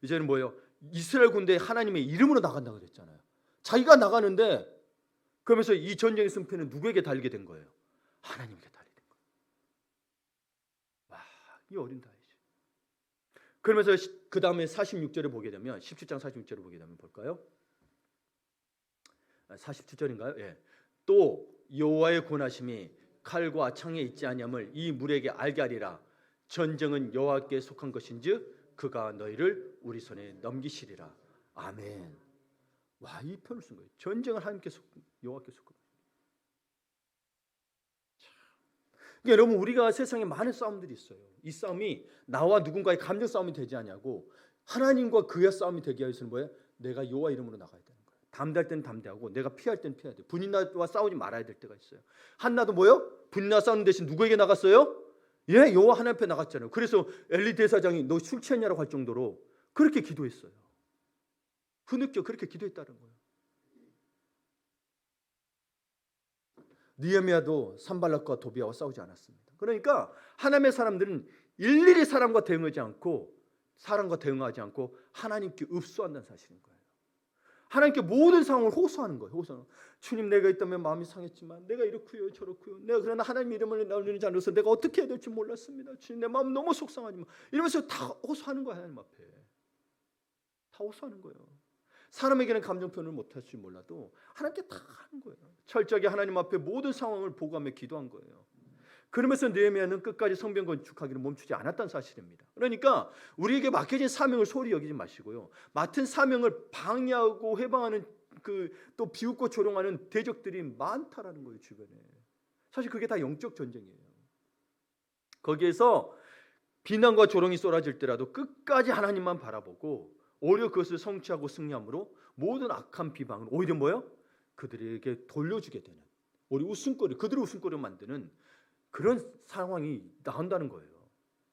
이제는 뭐예요? 이스라엘 군대에 하나님의 이름으로 나간다고 그랬잖아요. 자기가 나가는데 그러면서 이 전쟁의 승패는 누구에게 달리게 된 거예요? 하나님께 달리게 된 거예요. 와, 이 어린 다윗이. 그러면서 그 다음에 46절에 보게 되면 17장 46절에 보게 되면 볼까요? 47절인가요? 예. 또 여호와의 권하심이 칼과 창에 있지 아니함을 이 물에게 알게 하리라. 전쟁은 여호와께 속한 것인즉 그가 너희를 우리 손에 넘기시리라. 아멘. 와, 이 표현을 쓴 거예요. 전쟁은 하나님께 여호와께 속한. 그러니까 여러분, 우리가 세상에 많은 싸움들이 있어요. 이 싸움이 나와 누군가의 감정 싸움이 되지 않냐고 하나님과 그의 싸움이 되게 하기 위해서는 뭐예요? 내가 여호와 이름으로 나가야 되는 거예요. 담대할 때는 담대하고 내가 피할 때는 피해야 돼요. 분인나와 싸우지 말아야 될 때가 있어요. 한나도 뭐요? 분인나 싸우는 대신 누구에게 나갔어요? 여호와 하나님 앞에 나갔잖아요. 그래서 엘리 대사장이 너 술 취했냐라고 할 정도로 그렇게 기도했어요. 흐느껴 그렇게 기도했다는 거예요. 느헤미야도 산발락과 도비아와 싸우지 않았습니다. 그러니까 하나님의 사람들은 일일이 사람과 대응하지 않고 하나님께 읍소한다는 사실인 거예요. 하나님께 모든 상황을 호소하는 거예요. 호소하는 거예요. 주님, 내가 있다면 마음이 상했지만 내가 이렇고요 저렇고요. 내가 그러나 하나님 이름을 날리는 자로서 내가 어떻게 해야 될지 몰랐습니다. 주님, 내 마음 너무 속상하지만 이러면서 다 호소하는 거예요. 하나님 앞에 다 호소하는 거예요. 사람에게는 감정 표현을 못할지 몰라도 하나님께 다 하는 거예요. 철저하게 하나님 앞에 모든 상황을 보고하며 기도한 거예요. 그러면서 느헤미야는 끝까지 성벽 건축하기를 멈추지 않았다는 사실입니다. 그러니까 우리에게 맡겨진 사명을 소홀히 여기지 마시고요. 맡은 사명을 방해하고 해방하는 또 비웃고 조롱하는 대적들이 많다라는 거예요, 주변에. 사실 그게 다 영적 전쟁이에요. 거기에서 비난과 조롱이 쏟아질 때라도 끝까지 하나님만 바라보고 오히려 그것을 성취하고 승리함으로 모든 악한 비방을 오히려 뭐요? 그들에게 돌려주게 되는, 우리 웃음거리, 그들의 웃음거리를 만드는 그런 상황이 나온다는 거예요.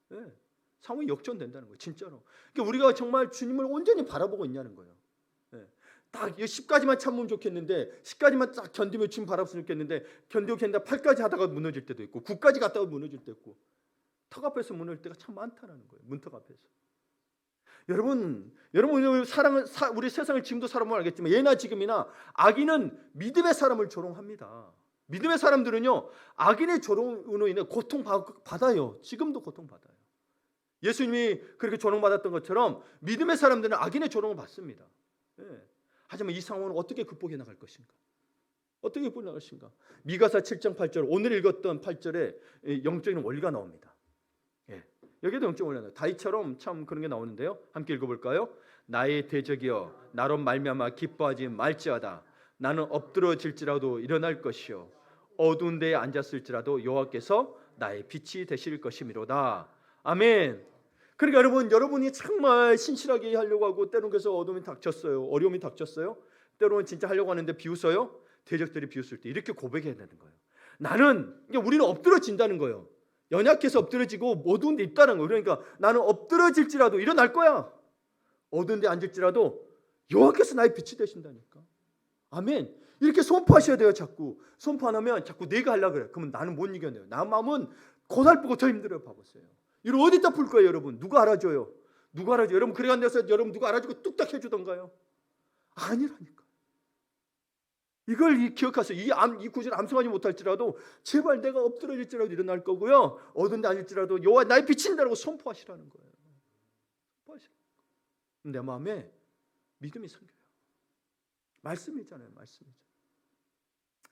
네. 상황이 역전된다는 거예요, 진짜로. 그러니까 우리가 정말 주님을 온전히 바라보고 있냐는 거예요. 네. 딱 10까지만 참으면 좋겠는데 10까지만 딱 견디면 주님 바라봤으면 좋겠는데 견디고 견디다 8까지 하다가 무너질 때도 있고 9까지 갔다가 무너질 때도 있고 턱 앞에서 무너질 때가 참 많다는 거예요. 문턱 앞에서. 여러분 사랑은 우리 세상을 지금도 살아보면 알겠지만 예나 지금이나 악인은 믿음의 사람을 조롱합니다. 믿음의 사람들은요 악인의 조롱으로 인해 고통받아요. 지금도 고통받아요. 예수님이 그렇게 조롱받았던 것처럼 믿음의 사람들은 악인의 조롱을 받습니다. 예. 하지만 이 상황을 어떻게 극복해 나갈 것인가? 어떻게 극복해 나갈 것인가? 미가서 7장 8절, 오늘 읽었던 8절에 영적인 원리가 나옵니다. 예. 여기도 영적 원리가 나와요. 다윗처럼 참 그런 게 나오는데요. 함께 읽어볼까요? 나의 대적이여 나로 말미암아 기뻐하지 말지어다. 나는 엎드러질지라도 일어날 것이요 어두운 데에 앉았을지라도 여호와께서 나의 빛이 되실 것이미로다. 아멘. 그러니까 여러분이 정말 신실하게 하려고 하고 때로는 그래서 어려움이 닥쳤어요. 어려움이 닥쳤어요. 때로는 진짜 하려고 하는데 비웃어요. 대적들이 비웃을 때 이렇게 고백해야 되는 거예요. 그러니까 우리는 엎드러진다는 거예요. 연약해서 엎드러지고 어두운 데 있다는 거예요. 그러니까 나는 엎드러질지라도 일어날 거야. 어두운 데 앉을지라도 여호와께서 나의 빛이 되신다니까. 아멘. 이렇게 선포하셔야 돼요. 자꾸 선포 안 하면 자꾸 내가 하려고 그래. 그러면 나는 못 이겨내요. 나 마음은 고달프고 더 힘들어요. 봐보세요. 이걸 어디다 풀 거예요, 여러분? 누가 알아줘요? 누가 알아줘요? 여러분 그래 간데서 여러분 누가 알아주고 뚝딱 해주던가요? 아니라니까. 이걸 기억하세요. 이 구절 암송하지 못할지라도 제발 내가 엎드러질지라도 일어날 거고요. 어두운 데 앉을지라도 여호와 나의 빛인다라고 선포하시라는 거예요. 선포하시라는 거예요. 내 마음에 믿음이 생겨요. 말씀이잖아요. 말씀이죠.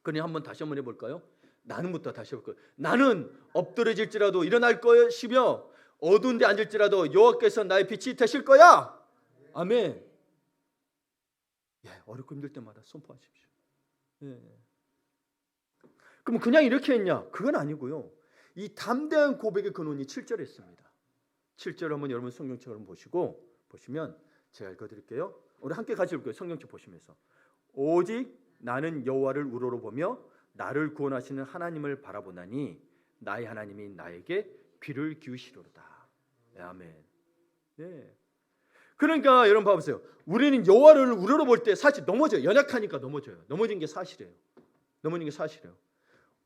그러니 다시 한번 해볼까요? 나는부터 다시 해볼까요? 나는 엎드러질지라도 일어날 것이며 어두운 데 앉을지라도 여호와께서 나의 빛이 되실 거야. 아멘. 예, 어렵고 힘들 때마다 선포하십시오. 예. 그럼 그냥 이렇게 했냐? 그건 아니고요. 이 담대한 고백의 근원이 7절에 있습니다. 7절 한번 여러분 성경책을 보시면 제가 읽어드릴게요. 우리 함께 같이 읽을게요. 성경책 보시면서 오직 나는 여호와를 우러러보며 나를 구원하시는 하나님을 바라보나니 나의 하나님이 나에게 귀를 기우시리로다. 네, 아멘. 네. 그러니까 여러분 봐보세요. 우리는 여호와를 우러러볼 때 사실 넘어져요. 연약하니까 넘어져요. 넘어진 게 사실이에요.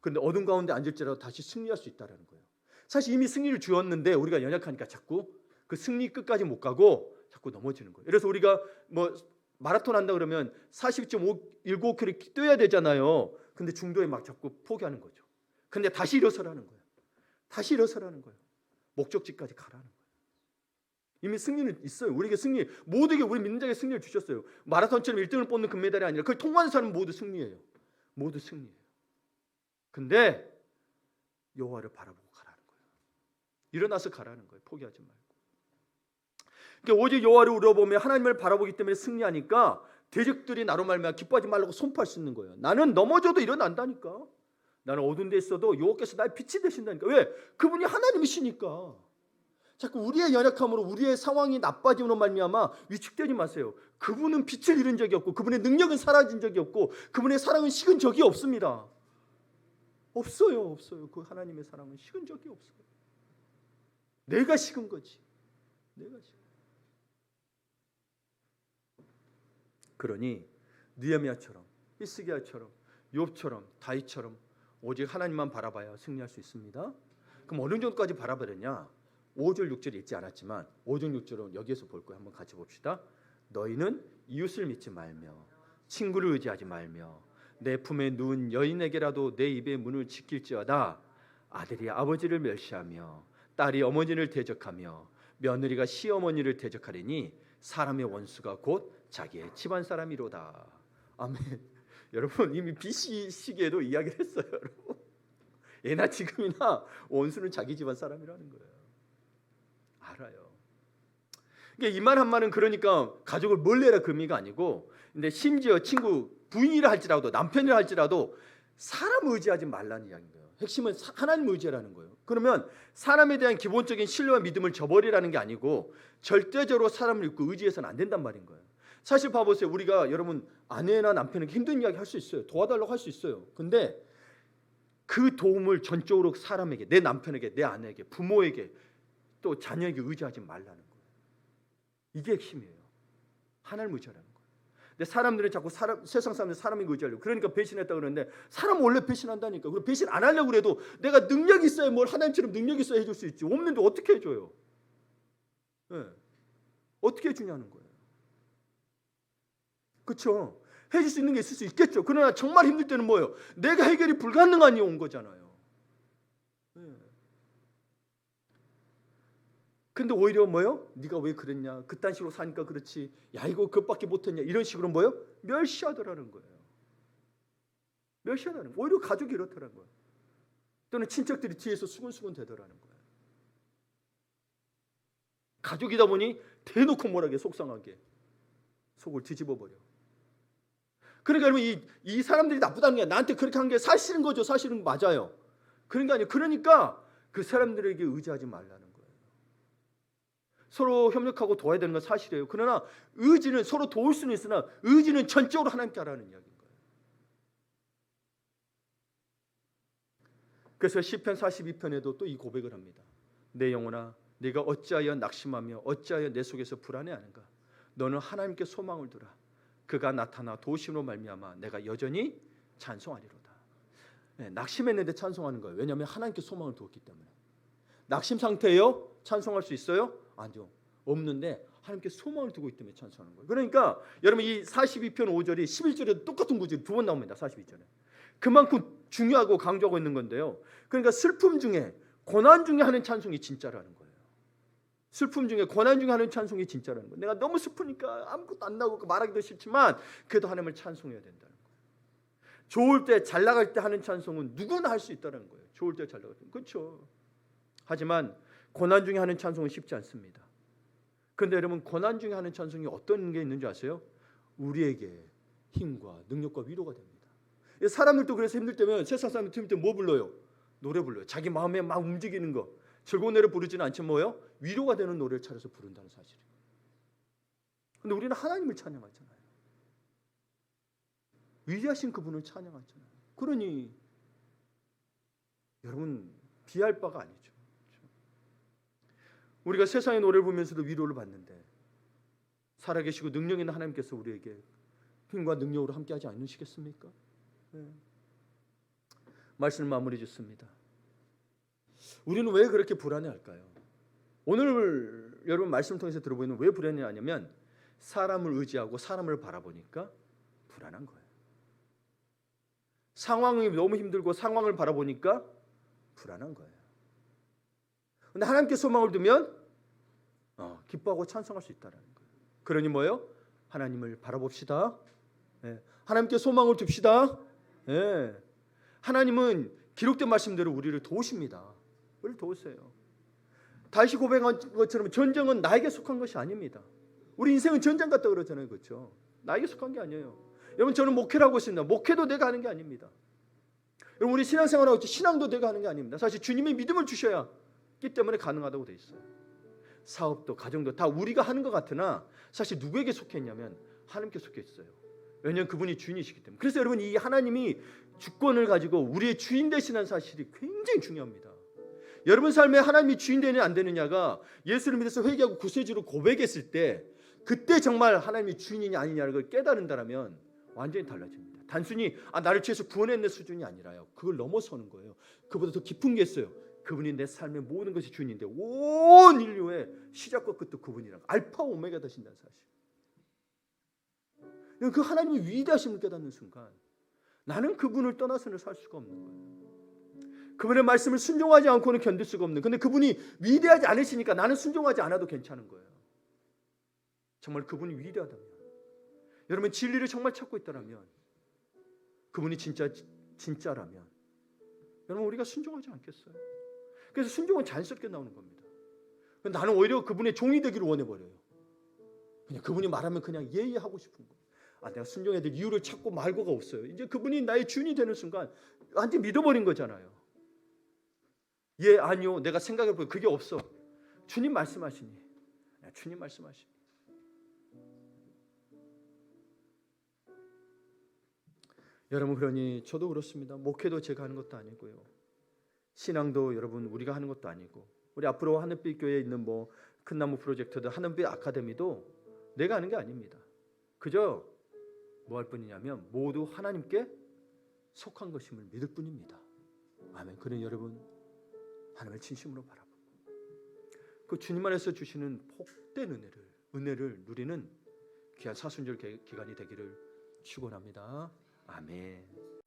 그런데 어둠 가운데 앉을지라도 다시 승리할 수 있다는 거예요. 사실 이미 승리를 주었는데 우리가 연약하니까 자꾸 그 승리 끝까지 못 가고 자꾸 넘어지는 거예요. 그래서 우리가 마라톤 한다 그러면 40.19km 뛰어야 되잖아요. 근데 중도에 막 자꾸 포기하는 거죠. 근데 다시 일어서라는 거예요. 목적지까지 가라는 거예요. 이미 승리는 있어요. 우리에게 모두에게 우리 믿는 자에게 승리를 주셨어요. 마라톤처럼 1등을 뽑는 금메달이 아니라 그걸 통과하는 사람은 모두 승리예요. 근데 여호와를 바라보고 가라는 거예요. 일어나서 가라는 거예요. 포기하지 말고. 그러니까 오직 여호와를 우러보며 하나님을 바라보기 때문에 승리하니까 대적들이 나로 말미암아 기뻐하지 말라고 선포할 수 있는 거예요. 나는 넘어져도 일어난다니까. 나는 어두운 데 있어도 여호와께서 나의 빛이 되신다니까. 왜? 그분이 하나님이시니까. 자꾸 우리의 연약함으로 우리의 상황이 나빠짐으로 말미암아 위축되지 마세요. 그분은 빛을 잃은 적이 없고 그분의 능력은 사라진 적이 없고 그분의 사랑은 식은 적이 없습니다. 없어요. 그 하나님의 사랑은 식은 적이 없어요. 내가 식은 거지. 그러니 느헤미야처럼 히스기야처럼 욥처럼 다윗처럼 오직 하나님만 바라봐야 승리할 수 있습니다. 그럼 어느 정도까지 바라보느냐? 5절 6절 읽지 않았지만 5절 6절은 여기에서 볼 거예요. 한번 같이 봅시다. 너희는 이웃을 믿지 말며 친구를 의지하지 말며 내 품에 누운 여인에게라도 내 입의 문을 지킬지어다. 아들이 아버지를 멸시하며 딸이 어머니를 대적하며 며느리가 시어머니를 대적하리니 사람의 원수가 곧 자기의 집안 사람이로다. 아멘. 여러분 이미 BC 시기에도 이야기를 했어요. 여러분 예나 지금이나 원수는 자기 집안 사람이라는 거예요. 알아요. 이 말 한마는 그러니까 가족을 멀리해라 그 의미가 아니고, 근데 심지어 친구 부인이라 할지라도 남편이라 할지라도 사람 의지하지 말라는 이야기인 거예요. 핵심은 하나님 의지라는 거예요. 그러면 사람에 대한 기본적인 신뢰와 믿음을 저버리라는 게 아니고 절대적으로 사람을 믿고 의지해서는 안 된단 말인 거예요. 사실 봐보세요. 우리가 여러분 아내나 남편에게 힘든 이야기 할 수 있어요. 도와달라고 할 수 있어요. 근데 그 도움을 전적으로 사람에게, 내 남편에게, 내 아내에게, 부모에게, 또 자녀에게 의지하지 말라는 거예요. 이게 핵심이에요. 하나님 의지하라는 거예요. 근데 사람들은 자꾸 세상 사람들 사람에게 의지하려고, 그러니까 배신했다 그러는데 사람 원래 배신한다니까. 그리고 배신 안 하려고 그래도 내가 능력이 있어야 뭘 하나님처럼 능력이 있어야 해줄 수 있지. 없는데 어떻게 해줘요? 네. 어떻게 해주냐는 거예요. 그렇죠? 해줄 수 있는 게 있을 수 있겠죠. 그러나 정말 힘들 때는 뭐예요? 내가 해결이 불가능하니 온 거잖아요. 네. 근데 오히려 뭐예요? 네가 왜 그랬냐? 그딴 식으로 사니까 그렇지. 야 이거 그것밖에 못했냐? 이런 식으로 뭐예요? 멸시하더라는 거예요. 멸시하더라는 거예요. 오히려 가족이 이렇더라는 거예요. 또는 친척들이 뒤에서 수근수근 대더라는 거예요. 가족이다 보니 대놓고 뭐라게 속상하게 속을 뒤집어 버려. 그러니까 여러분 이 사람들이 나쁘다는 게 나한테 그렇게 한 게 사실인 거죠. 사실은 맞아요. 그런 게 아니에요. 그러니까 그 사람들에게 의지하지 말라는 거예요. 서로 협력하고 도와야 되는 건 사실이에요. 그러나 의지는 서로 도울 수는 있으나 의지는 전적으로 하나님께 하라는 이야기인 거예요. 그래서 시편 42편에도 또 이 고백을 합니다. 내 영혼아 네가 어찌하여 낙심하며 어찌하여 내 속에서 불안해하는가. 너는 하나님께 소망을 두라. 그가 나타나 도우심으로 말미암아 내가 여전히 찬송하리로다. 네, 낙심했는데 찬송하는 거예요. 왜냐하면 하나님께 소망을 두었기 때문에. 낙심 상태예요? 찬송할 수 있어요? 아니요. 없는데 하나님께 소망을 두고 있기 때문에 찬송하는 거예요. 그러니까 여러분 이 42편 5절이 11절에도 똑같은 구절이 두 번 나옵니다. 42절에. 그만큼 중요하고 강조하고 있는 건데요. 그러니까 슬픔 중에 고난 중에 하는 찬송이 진짜라는 거예요. 슬픔 중에 고난 중에 하는 찬송이 진짜라는 거예요. 내가 너무 슬프니까 아무것도 안 나오고 말하기도 싫지만 그래도 하나님을 찬송해야 된다는 거예요. 좋을 때 잘 나갈 때 하는 찬송은 누구나 할 수 있다는 거예요. 좋을 때 잘 나갈 때. 그렇죠. 하지만 고난 중에 하는 찬송은 쉽지 않습니다. 그런데 여러분 고난 중에 하는 찬송이 어떤 게 있는지 아세요? 우리에게 힘과 능력과 위로가 됩니다. 사람들도 그래서 힘들 때면 세상 사람들 힘들 때 뭐 불러요? 노래 불러요. 자기 마음에 막 움직이는 거. 즐거운 노래 부르지는 않지만 뭐예요? 위로가 되는 노래를 찾아서 부른다는 사실이에요. 그런데 우리는 하나님을 찬양하잖아요. 위대하신 그분을 찬양하잖아요. 그러니 여러분 비할 바가 아니죠. 우리가 세상의 노래를 보면서도 위로를 받는데 살아계시고 능력 있는 하나님께서 우리에게 힘과 능력으로 함께하지 않으시겠습니까? 네. 말씀을 마무리 짓습니다. 우리는 왜 그렇게 불안해할까요? 오늘 여러분 말씀을 통해서 들어보이는 왜 불안해하냐면 사람을 의지하고 사람을 바라보니까 불안한 거예요. 상황이 너무 힘들고 상황을 바라보니까 불안한 거예요. 근데 하나님께 소망을 두면 기뻐하고 찬송할 수 있다는 거예요. 그러니 뭐예요? 하나님을 바라봅시다. 네. 하나님께 소망을 둡시다. 네. 하나님은 기록된 말씀대로 우리를 도우십니다. 우리를 도우세요. 다시 고백한 것처럼 전쟁은 나에게 속한 것이 아닙니다. 우리 인생은 전쟁 같다 그러잖아요. 그렇죠? 나에게 속한 게 아니에요. 여러분 저는 목회를 하고 있습니다. 목회도 내가 하는 게 아닙니다. 여러분 우리 신앙생활하고 있지 신앙도 내가 하는 게 아닙니다. 사실 주님이 믿음을 주셔야 하기 때문에 가능하다고 돼 있어요. 사업도 가정도 다 우리가 하는 것 같으나 사실 누구에게 속해 있냐면 하나님께 속해 있어요. 왜냐하면 그분이 주인이시기 때문에. 그래서 여러분 이 하나님이 주권을 가지고 우리의 주인 되시는 사실이 굉장히 중요합니다. 여러분 삶에 하나님이 주인 되느냐 안 되느냐가 예수를 믿어서 회개하고 구세주로 고백했을 때 그때 정말 하나님이 주인이냐 아니냐를 걸 깨달은다면 완전히 달라집니다. 단순히 나를 죄에서 구원했네 수준이 아니라요. 그걸 넘어서는 거예요. 그보다 더 깊은 게 있어요. 그분이 내 삶의 모든 것이 주인인데 온 인류의 시작과 끝도 그분이라고 알파 오메가 되신다는 사실. 그 하나님의 위대하심을 깨닫는 순간 나는 그분을 떠나서는 살 수가 없는 거예요. 그분의 말씀을 순종하지 않고는 견딜 수가 없는. 근데 그분이 위대하지 않으시니까 나는 순종하지 않아도 괜찮은 거예요. 정말 그분이 위대하다면, 여러분 진리를 정말 찾고 있다면, 그분이 진짜라면 여러분 우리가 순종하지 않겠어요? 그래서 순종은 자연스럽게 나오는 겁니다. 나는 오히려 그분의 종이 되기를 원해버려요. 그냥 그분이 말하면 그냥 예의하고 싶은 거예요. 내가 순종해야 될 이유를 찾고 말고가 없어요. 이제 그분이 나의 주인이 되는 순간 완전 믿어버린 거잖아요. 예, 아니요, 내가 생각해보면 그게 없어. 주님 말씀하시니, 주님 말씀하시니. 여러분 그러니 저도 그렇습니다. 목회도 제가 하는 것도 아니고요. 신앙도 여러분 우리가 하는 것도 아니고, 우리 앞으로 하늘빛 교회에 있는 뭐 큰나무 프로젝트도 하늘빛 아카데미도 내가 하는 게 아닙니다. 그저 뭐 할 뿐이냐면 모두 하나님께 속한 것임을 믿을 뿐입니다. 아멘. 그런 여러분 하나님을 진심으로 바라보고 그 주님 안에서 주시는 복된 은혜를 누리는 귀한 사순절 기간이 되기를 축원합니다. 아멘.